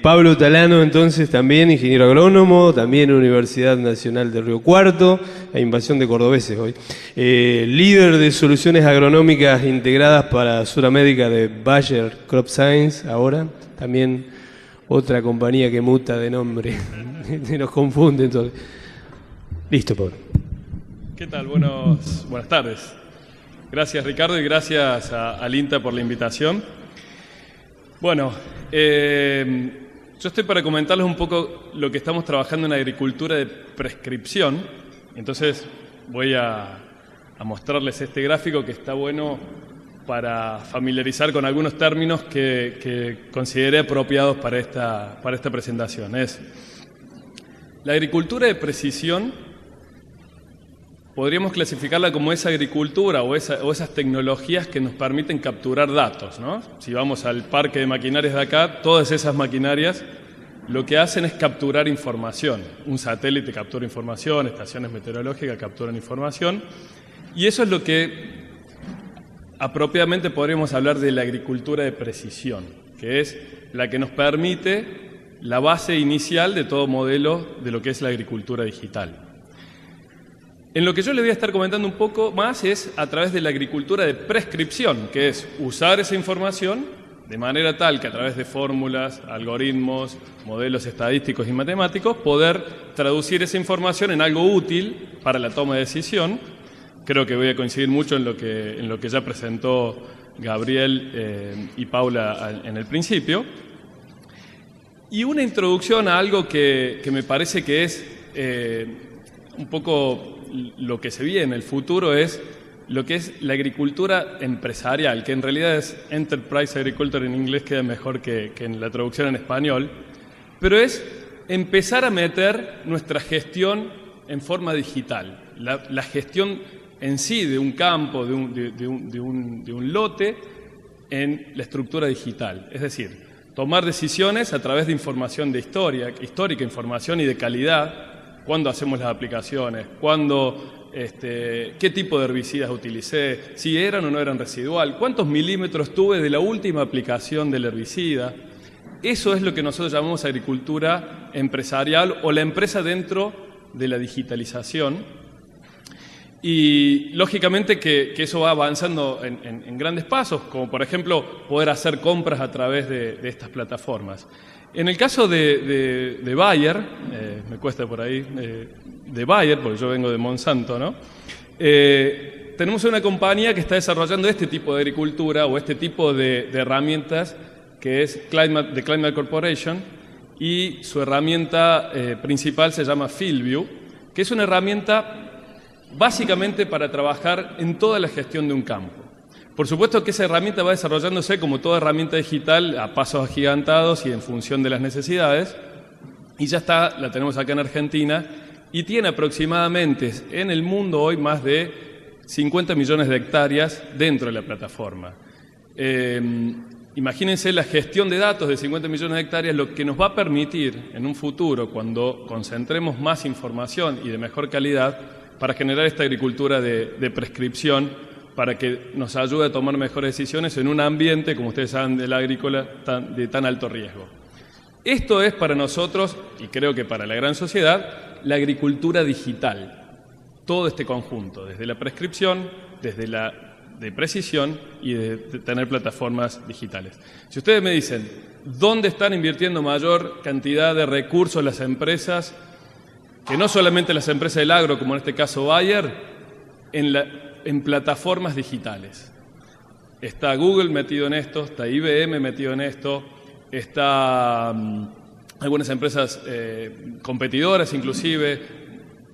Pablo Talano, entonces, también ingeniero agrónomo, también Universidad Nacional de Río Cuarto, hay invasión de cordobeses hoy. Líder de soluciones agronómicas integradas para Sudamérica de Bayer Crop Science, ahora. También otra compañía que muta de nombre, se nos confunde entonces. Listo, Pablo. ¿Qué tal? Buenas tardes. Gracias, Ricardo, y gracias al INTA por la invitación. Bueno, yo estoy para comentarles un poco lo que estamos trabajando en agricultura de prescripción. Entonces voy a mostrarles este gráfico que está bueno para familiarizar con algunos términos que consideré apropiados para esta presentación. La agricultura de precisión podríamos clasificarla como esa agricultura o esas tecnologías que nos permiten capturar datos, ¿no? Si vamos al parque de maquinarias de acá, todas esas maquinarias lo que hacen es capturar información. Un satélite captura información, estaciones meteorológicas capturan información, y eso es lo que apropiadamente podríamos hablar de la agricultura de precisión, que es la que nos permite la base inicial de todo modelo de lo que es la agricultura digital. En lo que yo le voy a estar comentando un poco más es a través de la agricultura de prescripción, que es usar esa información de manera tal que a través de fórmulas, algoritmos, modelos estadísticos y matemáticos, poder traducir esa información en algo útil para la toma de decisión. Creo que voy a coincidir mucho en lo que ya presentó Gabriel y Paula en el principio. Y una introducción a algo que me parece que es un poco lo que se viene en el futuro, es lo que es la agricultura empresarial, que en realidad es Enterprise Agriculture, en inglés queda mejor que en la traducción en español, pero es empezar a meter nuestra gestión en forma digital, la gestión en sí de un campo, de un lote, en la estructura digital. Es decir, tomar decisiones a través de información de histórica, información y de calidad. ¿Cuándo hacemos las aplicaciones? ¿Qué tipo de herbicidas utilicé? ¿Si eran o no eran residual? ¿Cuántos milímetros tuve de la última aplicación del herbicida? Eso es lo que nosotros llamamos agricultura empresarial o la empresa dentro de la digitalización. Y lógicamente que eso va avanzando en grandes pasos, como por ejemplo poder hacer compras a través de estas plataformas. En el caso de Bayer, me cuesta por ahí, de Bayer, porque yo vengo de Monsanto, ¿no? Tenemos una compañía que está desarrollando este tipo de agricultura o este tipo de herramientas, que es The Climate Corporation, y su herramienta principal se llama FieldView, que es una herramienta básicamente para trabajar en toda la gestión de un campo. Por supuesto que esa herramienta va desarrollándose como toda herramienta digital a pasos agigantados y en función de las necesidades, y ya está, la tenemos acá en Argentina, y tiene aproximadamente en el mundo hoy más de 50 millones de hectáreas dentro de la plataforma. Imagínense la gestión de datos de 50 millones de hectáreas, lo que nos va a permitir en un futuro, cuando concentremos más información y de mejor calidad, para generar esta agricultura de prescripción, para que nos ayude a tomar mejores decisiones en un ambiente, como ustedes saben, del agrícola de tan alto riesgo. Esto es para nosotros, y creo que para la gran sociedad, la agricultura digital. Todo este conjunto, desde la prescripción, desde la de precisión y de tener plataformas digitales. Si ustedes me dicen, ¿dónde están invirtiendo mayor cantidad de recursos las empresas? Que no solamente las empresas del agro, como en este caso Bayer, en plataformas digitales. Está Google metido en esto, está IBM metido en esto, está algunas empresas competidoras inclusive,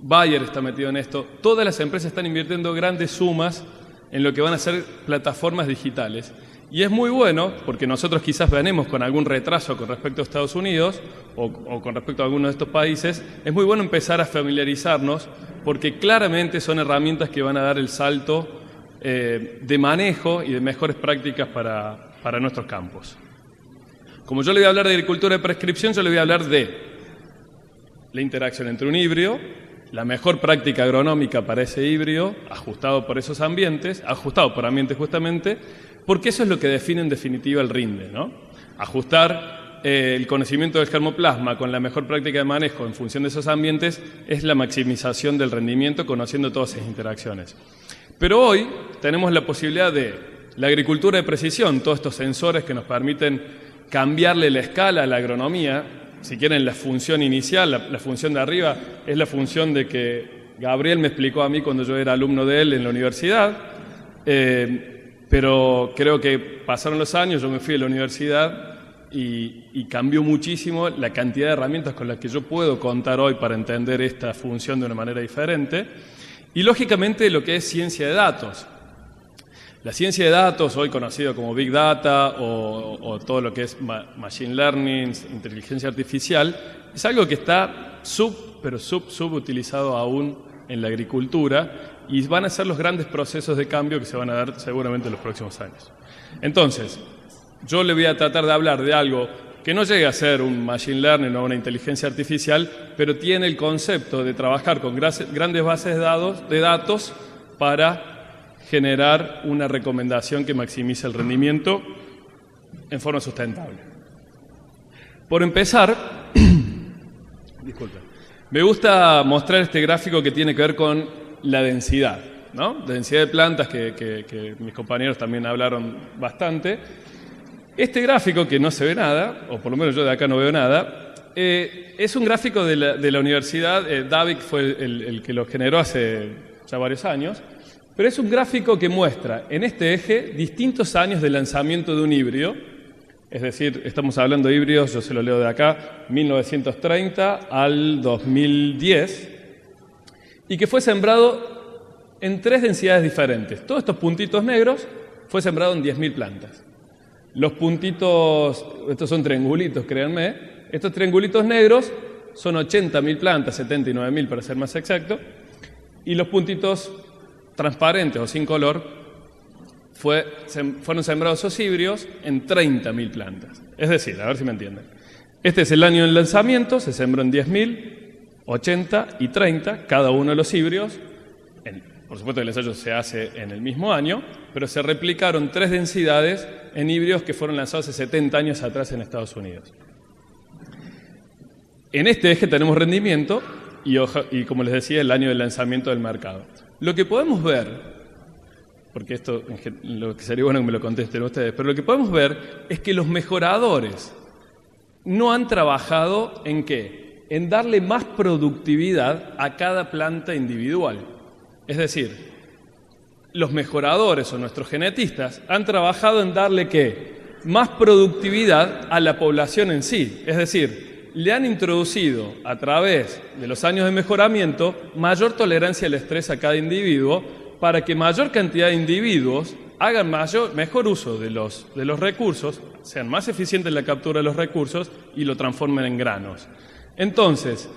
Bayer está metido en esto. Todas las empresas están invirtiendo grandes sumas en lo que van a ser plataformas digitales. Y es muy bueno, porque nosotros quizás venimos con algún retraso con respecto a Estados Unidos o con respecto a algunos de estos países, es muy bueno empezar a familiarizarnos, porque claramente son herramientas que van a dar el salto de manejo y de mejores prácticas para nuestros campos. Como yo le voy a hablar de agricultura de prescripción, yo le voy a hablar de la interacción entre un híbrido, la mejor práctica agronómica para ese híbrido, ajustado por esos ambientes, ajustado por ambientes justamente, porque eso es lo que define en definitiva el rinde, ¿no? Ajustar el conocimiento del germoplasma con la mejor práctica de manejo en función de esos ambientes es la maximización del rendimiento conociendo todas esas interacciones. Pero hoy tenemos la posibilidad de la agricultura de precisión, todos estos sensores que nos permiten cambiarle la escala a la agronomía. Si quieren, la función inicial, la función de arriba, es la función de que Gabriel me explicó a mí cuando yo era alumno de él en la universidad, pero creo que pasaron los años, yo me fui a la universidad y cambió muchísimo la cantidad de herramientas con las que yo puedo contar hoy para entender esta función de una manera diferente. Y lógicamente lo que es ciencia de datos. La ciencia de datos, hoy conocido como Big Data o todo lo que es Machine Learning, inteligencia artificial, es algo que está subutilizado aún en la agricultura y van a ser los grandes procesos de cambio que se van a dar seguramente en los próximos años. Entonces, yo le voy a tratar de hablar de algo que no llegue a ser un Machine Learning o una inteligencia artificial, pero tiene el concepto de trabajar con grandes bases de datos para generar una recomendación que maximice el rendimiento en forma sustentable. Por empezar, disculpen, me gusta mostrar este gráfico que tiene que ver con la densidad, ¿no? La densidad de plantas que mis compañeros también hablaron bastante. Este gráfico, que no se ve nada, o por lo menos yo de acá no veo nada, es un gráfico de la universidad. David fue el que lo generó hace ya varios años, pero es un gráfico que muestra en este eje distintos años de lanzamiento de un híbrido. Es decir, estamos hablando de híbridos, yo se lo leo de acá, 1930 al 2010, y que fue sembrado en 3 densidades diferentes. Todos estos puntitos negros fue sembrado en 10.000 plantas. Los puntitos, estos son triangulitos, créanme, estos triangulitos negros son 80.000 plantas, 79.000 para ser más exacto, y los puntitos transparentes o sin color fueron sembrados esos híbridos en 30.000 plantas. Es decir, a ver si me entienden. Este es el año del lanzamiento, se sembró en 10.000, 80 y 30, cada uno de los híbridos. Por supuesto, el ensayo se hace en el mismo año, pero se replicaron 3 densidades en híbridos que fueron lanzados hace 70 años atrás en Estados Unidos. En este eje tenemos rendimiento y, como les decía, el año del lanzamiento del mercado. Lo que podemos ver, porque esto lo que sería bueno que me lo contesten ustedes, pero lo que podemos ver es que los mejoradores no han trabajado ¿en qué? En darle más productividad a cada planta individual. Es decir, los mejoradores o nuestros genetistas han trabajado en darle ¿qué? Más productividad a la población en sí. Es decir, le han introducido a través de los años de mejoramiento mayor tolerancia al estrés a cada individuo para que mayor cantidad de individuos hagan mejor uso de los recursos, sean más eficientes en la captura de los recursos y lo transformen en granos. Entonces,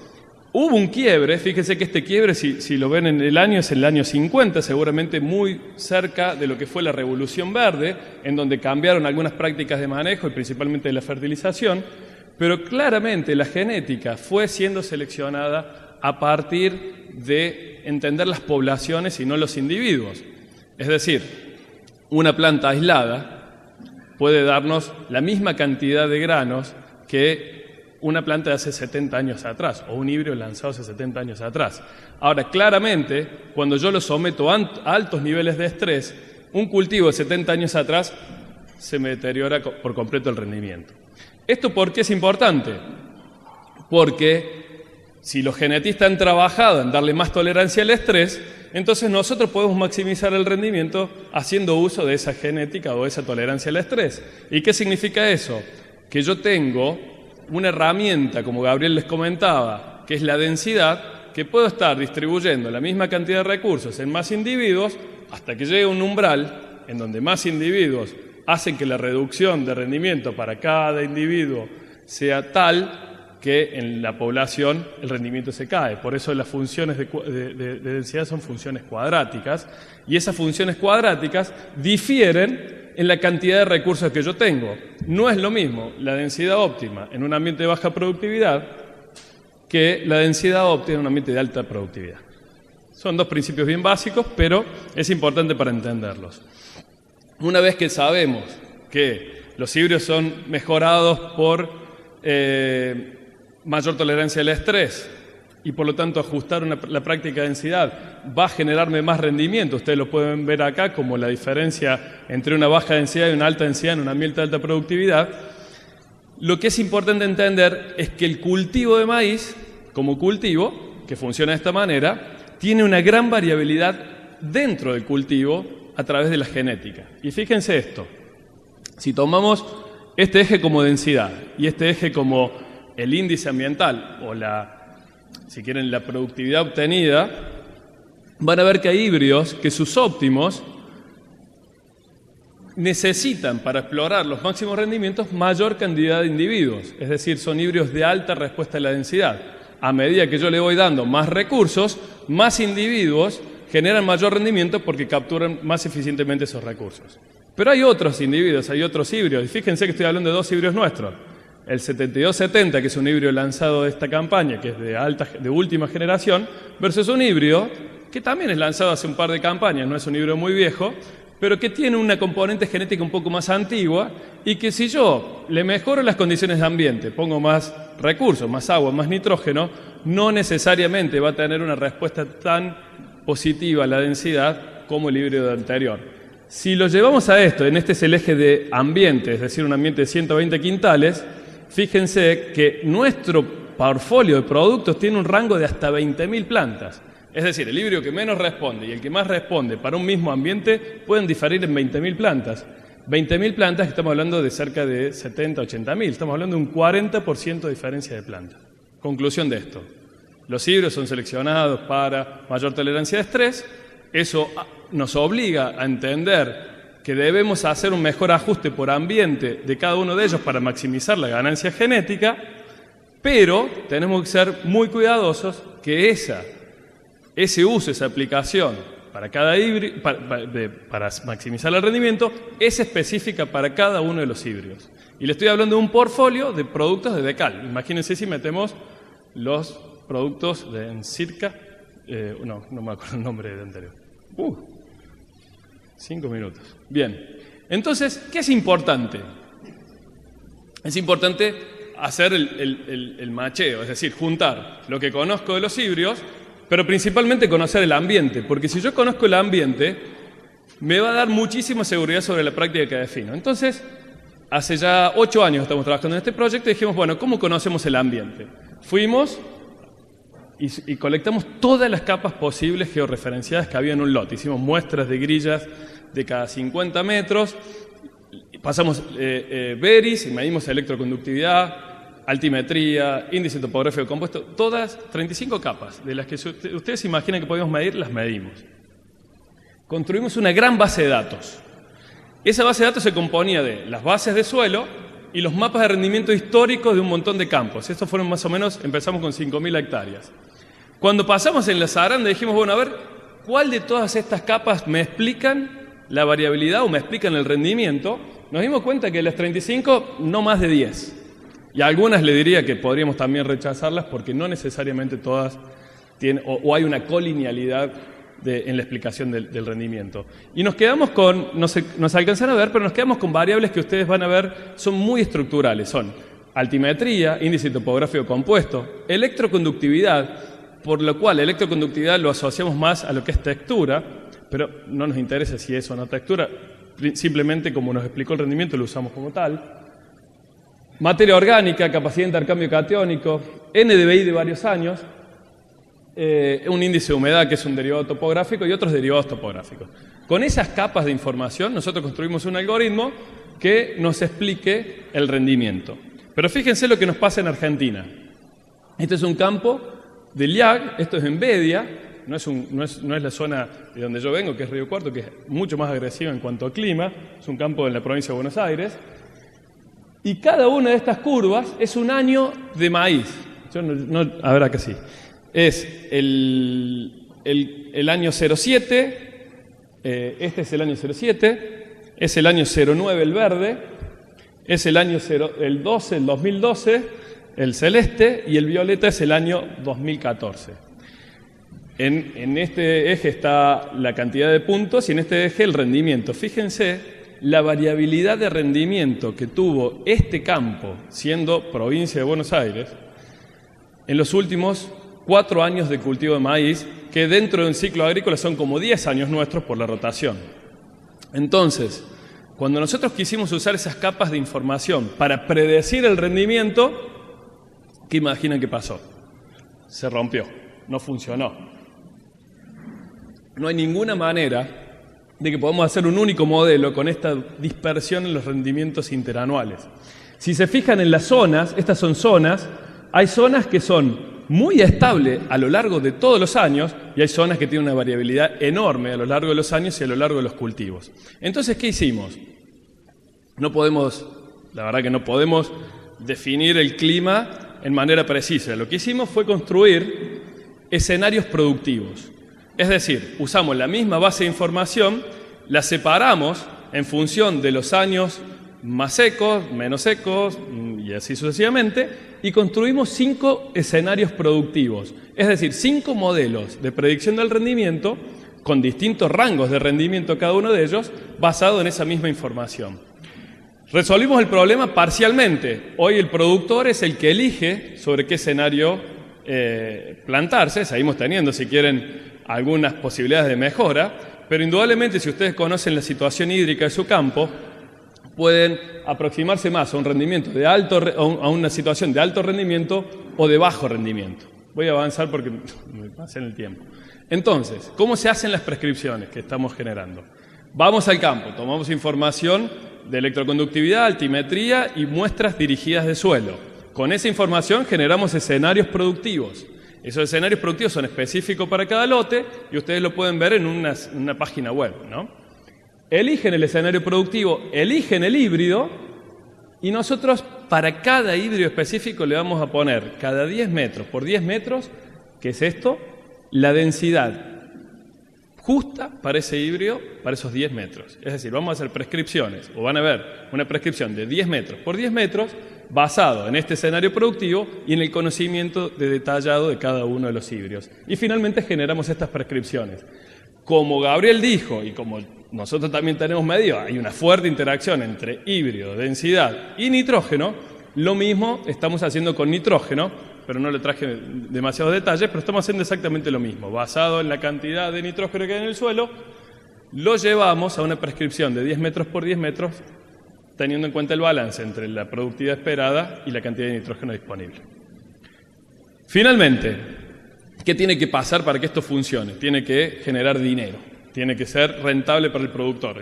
hubo un quiebre, fíjense que este quiebre, si lo ven en el año, es el año 50, seguramente muy cerca de lo que fue la Revolución Verde, en donde cambiaron algunas prácticas de manejo y principalmente de la fertilización, pero claramente la genética fue siendo seleccionada a partir de entender las poblaciones y no los individuos. Es decir, una planta aislada puede darnos la misma cantidad de granos que una planta de hace 70 años atrás, o un híbrido lanzado hace 70 años atrás. Ahora, claramente, cuando yo lo someto a altos niveles de estrés, un cultivo de 70 años atrás se me deteriora por completo el rendimiento. ¿Esto por qué es importante? Porque si los genetistas han trabajado en darle más tolerancia al estrés, entonces nosotros podemos maximizar el rendimiento haciendo uso de esa genética o esa tolerancia al estrés. ¿Y qué significa eso? Que yo tengo una herramienta, como Gabriel les comentaba, que es la densidad, que puedo estar distribuyendo la misma cantidad de recursos en más individuos hasta que llegue a un umbral en donde más individuos hacen que la reducción de rendimiento para cada individuo sea tal que en la población el rendimiento se cae. Por eso las funciones de densidad son funciones cuadráticas, y esas funciones cuadráticas difieren en la cantidad de recursos que yo tengo. No es lo mismo la densidad óptima en un ambiente de baja productividad que la densidad óptima en un ambiente de alta productividad. Son 2 principios bien básicos, pero es importante para entenderlos. Una vez que sabemos que los híbridos son mejorados por mayor tolerancia al estrés, y por lo tanto ajustar la práctica de densidad va a generarme más rendimiento. Ustedes lo pueden ver acá como la diferencia entre una baja densidad y una alta densidad en un ambiente de alta productividad. Lo que es importante entender es que el cultivo de maíz, como cultivo, que funciona de esta manera, tiene una gran variabilidad dentro del cultivo a través de la genética. Y fíjense esto, si tomamos este eje como densidad y este eje como el índice ambiental o si quieren, la productividad obtenida, van a ver que hay híbridos que sus óptimos necesitan para explorar los máximos rendimientos mayor cantidad de individuos, es decir, son híbridos de alta respuesta a la densidad. A medida que yo le voy dando más recursos, más individuos generan mayor rendimiento porque capturan más eficientemente esos recursos. Pero hay otros individuos, hay otros híbridos, y fíjense que estoy hablando de dos híbridos nuestros. El 7270, que es un híbrido lanzado de esta campaña, que es de última generación, versus un híbrido que también es lanzado hace un par de campañas, no es un híbrido muy viejo, pero que tiene una componente genética un poco más antigua y que si yo le mejoro las condiciones de ambiente, pongo más recursos, más agua, más nitrógeno, no necesariamente va a tener una respuesta tan positiva a la densidad como el híbrido anterior. Si lo llevamos a esto, este es el eje de ambiente, es decir, un ambiente de 120 quintales, fíjense que nuestro portfolio de productos tiene un rango de hasta 20.000 plantas. Es decir, el híbrido que menos responde y el que más responde para un mismo ambiente pueden diferir en 20.000 plantas. 20.000 plantas, estamos hablando de cerca de 70, 80.000, estamos hablando de un 40% de diferencia de plantas. Conclusión de esto, los híbridos son seleccionados para mayor tolerancia de estrés, eso nos obliga a entender que debemos hacer un mejor ajuste por ambiente de cada uno de ellos para maximizar la ganancia genética, pero tenemos que ser muy cuidadosos que ese uso, esa aplicación para cada híbrido, para maximizar el rendimiento, es específica para cada uno de los híbridos. Y le estoy hablando de un portfolio de productos de Decal. Imagínense si metemos los productos de Encirca, no me acuerdo el nombre del anterior. 5 minutos. Bien. Entonces, ¿qué es importante? Es importante hacer el macheo, es decir, juntar lo que conozco de los híbridos, pero principalmente conocer el ambiente, porque si yo conozco el ambiente, me va a dar muchísima seguridad sobre la práctica que defino. Entonces, hace ya 8 años estamos trabajando en este proyecto y dijimos, bueno, ¿cómo conocemos el ambiente? Fuimos y colectamos todas las capas posibles georreferenciadas que había en un lote. Hicimos muestras de grillas de cada 50 metros, pasamos Veris y medimos electroconductividad, altimetría, índice topográfico compuesto, todas 35 capas, de las que ustedes se imaginan que podíamos medir, las medimos. Construimos una gran base de datos. Esa base de datos se componía de las bases de suelo y los mapas de rendimiento históricos de un montón de campos. Estos fueron más o menos, empezamos con 5.000 hectáreas. Cuando pasamos en la Saranda dijimos, bueno, a ver, ¿cuál de todas estas capas me explican la variabilidad o me explican el rendimiento? Nos dimos cuenta que de las 35, no más de 10. Y a algunas le diría que podríamos también rechazarlas porque no necesariamente todas tienen, o hay una colinealidad en la explicación del rendimiento. Y nos quedamos con, no se alcanzan a ver, pero nos quedamos con variables que ustedes van a ver son muy estructurales. Son altimetría, índice topográfico compuesto, electroconductividad, por lo cual electroconductividad lo asociamos más a lo que es textura, pero no nos interesa si es o no textura, simplemente como nos explicó el rendimiento lo usamos como tal. Materia orgánica, capacidad de intercambio catiónico, NDVI de varios años, un índice de humedad que es un derivado topográfico y otros derivados topográficos. Con esas capas de información nosotros construimos un algoritmo que nos explique el rendimiento. Pero fíjense lo que nos pasa en Argentina. Este es un campo de LIAG, esto es en Bedia, no es la zona de donde yo vengo, que es Río Cuarto, que es mucho más agresiva en cuanto a clima, es un campo en la provincia de Buenos Aires. Y cada una de estas curvas es un año de maíz. A ver acá sí. Es el año 07, este es el año 07, es el año 09 el verde, es el año el 12, el 2012, el celeste, y el violeta es el año 2014. En este eje está la cantidad de puntos y en este eje el rendimiento. Fíjense la variabilidad de rendimiento que tuvo este campo, siendo provincia de Buenos Aires, en los últimos 4 años de cultivo de maíz, que dentro de un ciclo agrícola son como 10 años nuestros por la rotación. Entonces, cuando nosotros quisimos usar esas capas de información para predecir el rendimiento, ¿qué imaginan que pasó? Se rompió, no funcionó. No hay ninguna manera de que podamos hacer un único modelo con esta dispersión en los rendimientos interanuales. Si se fijan en las zonas, estas son zonas, hay zonas que son muy estables a lo largo de todos los años y hay zonas que tienen una variabilidad enorme a lo largo de los años y a lo largo de los cultivos. Entonces, ¿qué hicimos? La verdad que no podemos definir el clima en manera precisa. Lo que hicimos fue construir escenarios productivos. Es decir, usamos la misma base de información, la separamos en función de los años más secos, menos secos y así sucesivamente, y construimos 5 escenarios productivos. Es decir, 5 modelos de predicción del rendimiento con distintos rangos de rendimiento cada uno de ellos, basado en esa misma información. Resolvimos el problema parcialmente. Hoy el productor es el que elige sobre qué escenario plantarse. Seguimos teniendo, si quieren, algunas posibilidades de mejora, pero indudablemente si ustedes conocen la situación hídrica de su campo, pueden aproximarse más a un rendimiento de a una situación de alto rendimiento o de bajo rendimiento. Voy a avanzar porque me pasé en el tiempo. Entonces, ¿cómo se hacen las prescripciones que estamos generando? Vamos al campo, tomamos información de electroconductividad, altimetría y muestras dirigidas de suelo. Con esa información generamos escenarios productivos. Esos escenarios productivos son específicos para cada lote y ustedes lo pueden ver en una página web, ¿no? Eligen el escenario productivo, eligen el híbrido y nosotros para cada híbrido específico le vamos a poner cada 10 metros por 10 metros, ¿qué es esto? La densidad justa para ese híbrido, para esos 10 metros. Es decir, vamos a hacer prescripciones, o van a ver una prescripción de 10 metros por 10 metros basado en este escenario productivo y en el conocimiento detallado de cada uno de los híbridos. Y finalmente generamos estas prescripciones. Como Gabriel dijo, y como nosotros también tenemos medido, hay una fuerte interacción entre híbrido, densidad y nitrógeno. Lo mismo estamos haciendo con nitrógeno, pero no le traje demasiados detalles, pero estamos haciendo exactamente lo mismo. Basado en la cantidad de nitrógeno que hay en el suelo, lo llevamos a una prescripción de 10 metros por 10 metros, teniendo en cuenta el balance entre la productividad esperada y la cantidad de nitrógeno disponible. Finalmente, ¿qué tiene que pasar para que esto funcione? Tiene que generar dinero, tiene que ser rentable para el productor.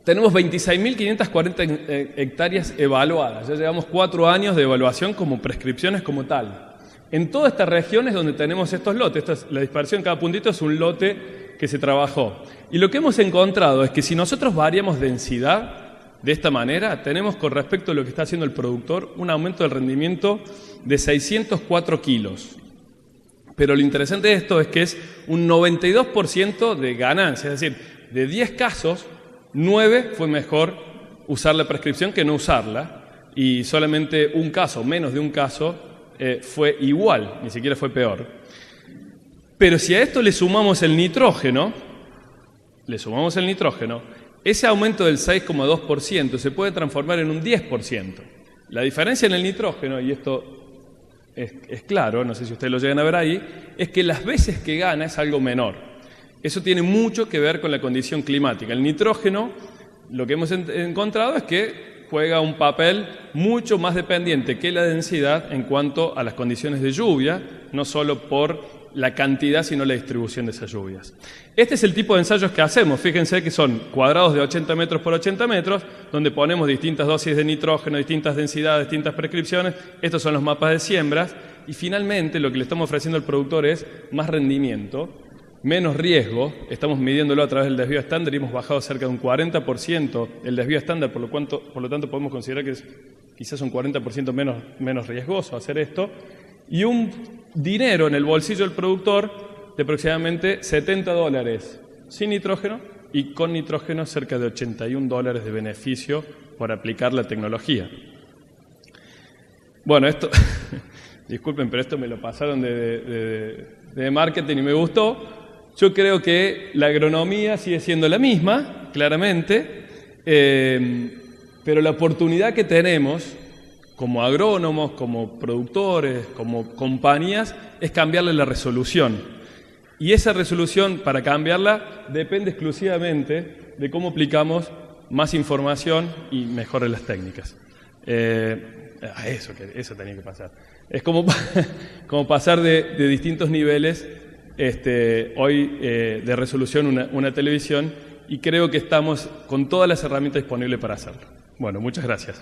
Tenemos 26.540 hectáreas evaluadas, ya llevamos 4 años de evaluación como prescripciones como tal. En toda esta región es donde tenemos estos lotes, la dispersión, cada puntito es un lote que se trabajó. Y lo que hemos encontrado es que si nosotros variamos densidad de esta manera, tenemos con respecto a lo que está haciendo el productor un aumento del rendimiento de 604 kilos. Pero lo interesante de esto es que es un 92% de ganancia, es decir, de 10 casos, 9 fue mejor usar la prescripción que no usarla, y solamente un caso, menos de un caso, fue igual, ni siquiera fue peor. Pero si a esto le sumamos el nitrógeno, ese aumento del 6,2% se puede transformar en un 10%. La diferencia en el nitrógeno, y esto es claro, no sé si ustedes lo llegan a ver ahí, es que las veces que gana es algo menor. Eso tiene mucho que ver con la condición climática. El nitrógeno, lo que hemos encontrado es que juega un papel mucho más dependiente que la densidad en cuanto a las condiciones de lluvia, no solo por la cantidad, sino la distribución de esas lluvias. Este es el tipo de ensayos que hacemos. Fíjense que son cuadrados de 80 metros por 80 metros, donde ponemos distintas dosis de nitrógeno, distintas densidades, distintas prescripciones. Estos son los mapas de siembras. Y finalmente, lo que le estamos ofreciendo al productor es más rendimiento, menos riesgo. Estamos midiéndolo a través del desvío estándar y hemos bajado cerca de un 40% el desvío estándar, por lo tanto podemos considerar que es quizás un 40% menos riesgoso hacer esto. Y un dinero en el bolsillo del productor de aproximadamente $70 sin nitrógeno y con nitrógeno cerca de $81 de beneficio por aplicar la tecnología. Bueno, esto, disculpen, pero esto me lo pasaron de marketing y me gustó. Yo creo que la agronomía sigue siendo la misma, claramente, pero la oportunidad que tenemos como agrónomos, como productores, como compañías, es cambiarle la resolución. Y esa resolución, para cambiarla, depende exclusivamente de cómo aplicamos más información y mejores las técnicas. Eso tenía que pasar. Es como pasar de distintos niveles hoy de resolución una televisión, y creo que estamos con todas las herramientas disponibles para hacerlo. Bueno, muchas gracias.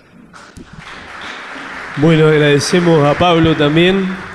Bueno, agradecemos a Pablo también.